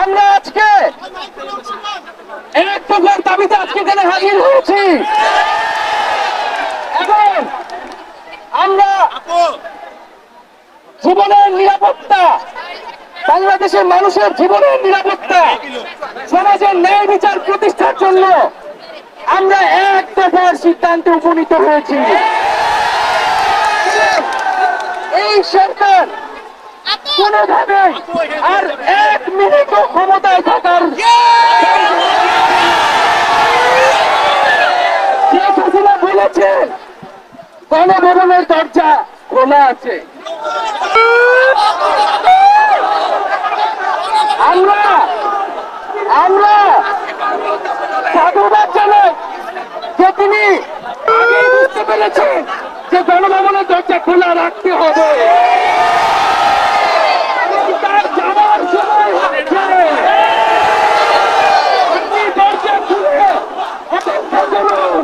আমরা আজকে এক দফার দাবিতে আজকে এখানে হাজির হয়েছি এবং আমরা জীবনের নিরাপত্তা, বাংলাদেশের মানুষের জীবনের নিরাপত্তা, সমাজের ন্যায় বিচার প্রতিষ্ঠার জন্য আমরা এক দফার সিদ্ধান্তে উপনীত হয়েছি। এই সরকার কোনোভাবে আর এক মিনিট ক্ষমতায় থাকার শেখ হাসিনা বলেছেন গণভবনের দরজা খোলা আছে। আমরা সাধুবাদ জানাই যে তিনি আগে বুঝতে পেরেছেন যে গণভবনের দরজা খোলা রাখতে হবে। তার যাওয়ার সময় হচ্ছে, আপনি দরজা খুলে অপেক্ষা করুন।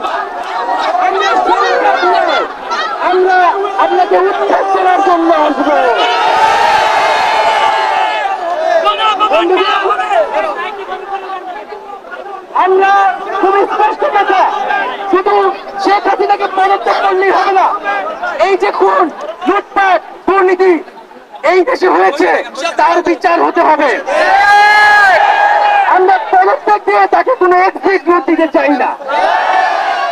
আমরা আপনাকে উৎখাত করার জন্য আসবো। আমরা খুবই স্পষ্ট কথা, শুধু শেখ হাসিনাকে পদত্যাগ করলেই হবে না। এই যে খুন, লুটপাট, দুর্নীতি এই দেশে হয়েছে তার বিচার হতে হবে। আমরা পদত্যাগ দিয়ে তাকে কোনো এক্সিট নোট দিতে চাই না।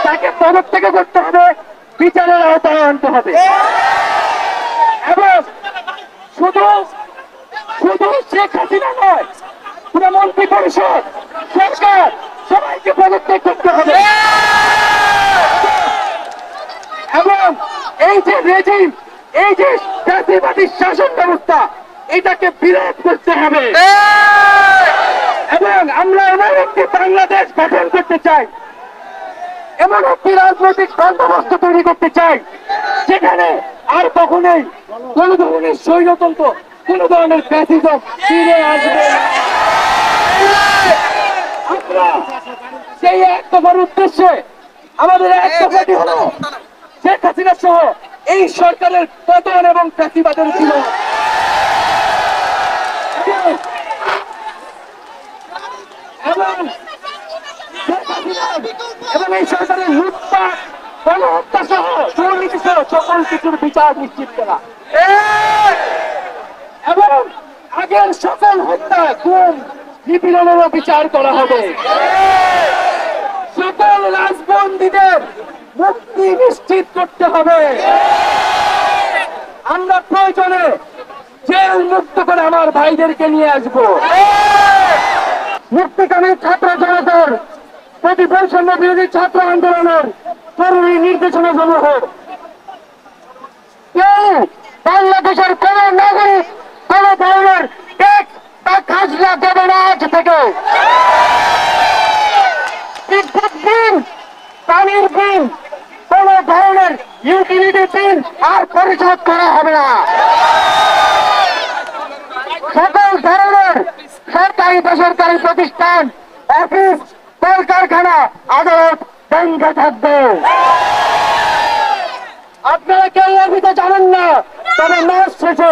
তাকে পদত্যাগ করতে হবে, বিচারের আওতায় আনতে হবে এবং শুধু শেখ হাসিনা নয়, পুরো মন্ত্রী পরিষদ, সরকার সবাইকে পদত্যাগ করতে হবে এবং এই যে রেজিম, এই যে ফ্যাসিবাদী শাসন ব্যবস্থা, এটাকে বিরোধ করতে হবে এবং আমরা এমন একটি বাংলাদেশ গঠন করতে চাই, এমন একটি রাজনৈতিক বন্দোবস্ত তৈরি করতে চাই যেখানে আর কখনোই কোন ধরনের স্বৈরতন্ত্র, কোন ধরনের ফ্যাসিজম ফিরে আসবে না। আমরা সেই এক দফার উদ্দেশ্যে আমাদের এক দফাটি হলো শেখ হাসিনা সহ এই সরকারের পতন এবং ফ্যাসিবাদের ছিল এবং এই সরকারের লুটপাট, গণহত্যা সহ দুর্নীতি সহ সকল কিছুর বিচার নিশ্চিত করা এবং আগের সকল হত্যা, খুন, নিপীড়নেরও বিচার করা হবে। সকল রাজবন্দীদের মুক্তি নিশ্চিত করতে হবে। আমরা প্রয়োজনে জেল মুক্ত করে আমার ভাইদেরকে নিয়ে আসবো। মুক্তিকামী ছাত্র জনতার প্রতি বৈষম্য বিরোধী ছাত্র আন্দোলনের জরুরি নির্দেশনা সমূহ কেউ বাংলাদেশের কোন নাগরিক কোন ধরনের ট্যাক্স বা খাজনা দেবে না। আজ থেকে বিদ্যুৎ বিল, পানির বিল, কোন ধরনের ইউটিলিটি বিল আর পরিশোধ করা হবে না। সকল ধরনের সরকারি বেসরকারি প্রতিষ্ঠান, অফিস, কলকারখানা, আদালত বন্ধ থাকবে। আপনারা কেউ অফিসে যাবেন না, তবে মাস শেষে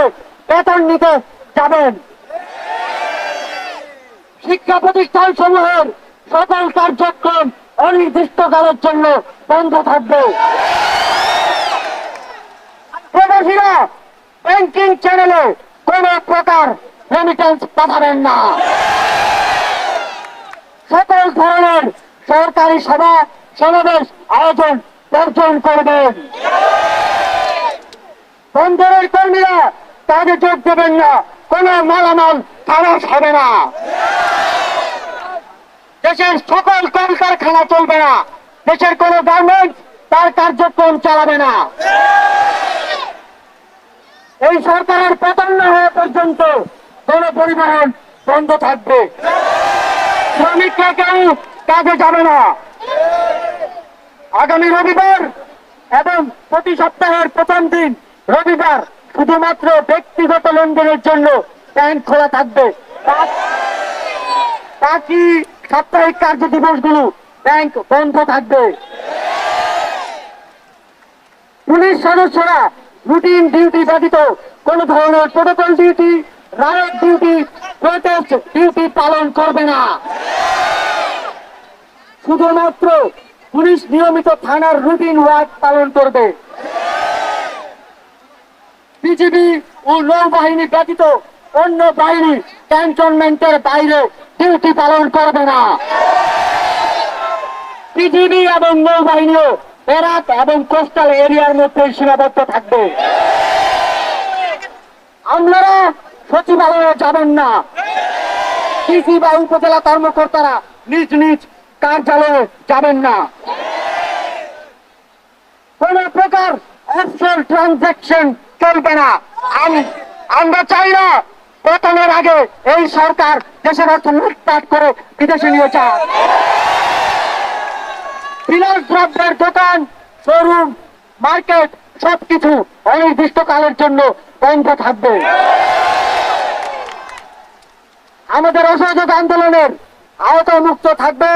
বেতন নিতে যাবেন। শিক্ষা প্রতিষ্ঠান সমূহের সকল কার্যক্রম অনির্দিষ্টকালের জন্য বন্ধ থাকবে। প্রবাসীরা ব্যাংকিং চ্যানেলে কোন প্রকার রেমিটেন্স পাঠাবেন না। সকল ধরনের সরকারি সভা সমাবেশ আয়োজন বর্জন করবেন। বন্দরের কর্মীরা কাজে যোগ দেবেন না, কোন মালামাল খালাস হবে না। দেশের সকল কলকারখানা চলবে না, দেশের কোন গার্মেন্টস তার কার্যক্রম চালাবে না। এই সরকারের পতন না হওয়া পর্যন্ত কোন পরিবহন বন্ধ থাকবে। শ্রমিকরা কেউ কাজে যাবে না। আগামী রবিবার এবং প্রতি সপ্তাহের প্রথম দিন রবিবার শুধুমাত্র ব্যক্তিগত লেনদেনের জন্য ব্যাংক খোলা থাকবে। বাকি সাপ্তাহিক কার্য দিবসগুলো ব্যাংক বন্ধ থাকবে। পুলিশ সদস্যরা রুটিন ডিউটি ব্যতীত কোন ধরনের প্রোটোকল ডিউটি, রায়ত ডিউটি প্রোটেস্ট ডিউটি পালন করবে না। শুধুমাত্র পুলিশ নিয়মিত থানার রুটিন ওয়ার্ক পালন করবে। বিজিবি ও নৌবাহিনী ব্যতীত অন্য বাহিনী ক্যান্টনমেন্টের বাইরে ডিউটি পালন করবে না। বিজিবি এবং নৌবাহিনীও বরাক এবং কোস্টাল এরিয়ার মধ্যে সীমাবদ্ধ থাকবে। আপনারা সচিবালয়ে যাবেন না। ডিসি বা উপজেলা কর্মকর্তারা নিজ নিজ কার্যালয়ে যাবেন না। কোন প্রকার অফশোর ট্রানজাকশন চলবে না। আমরা চাই না পতনের আগে এই সরকার দেশের অর্থ লুটপাট করে বিদেশে নিয়ে যায়। বিলাস দ্রব্যের দোকান, শোরুম, মার্কেট সবকিছু অনির্দিষ্টকালের জন্য বন্ধ থাকবে। আমাদের অসহযোগ আন্দোলনের আওতামুক্ত থাকবে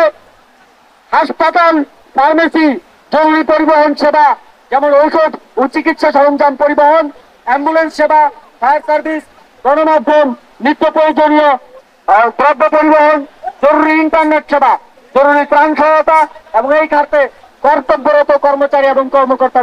হাসপাতাল, ফার্মেসি, জরুরি পরিবহন সেবা যেমন ঔষধ ও চিকিৎসা সরঞ্জাম পরিবহন, অ্যাম্বুলেন্স সেবা, ফায়ার সার্ভিস, গণমাধ্যম, নিত্য প্রয়োজনীয় দ্রব্য পরিবহন, জরুরি ইন্টারনেট সেবা, জরুরি ত্রাণ সহায়তা এবং এই খাতে কর্তব্যরত কর্মচারী এবং কর্মকর্তা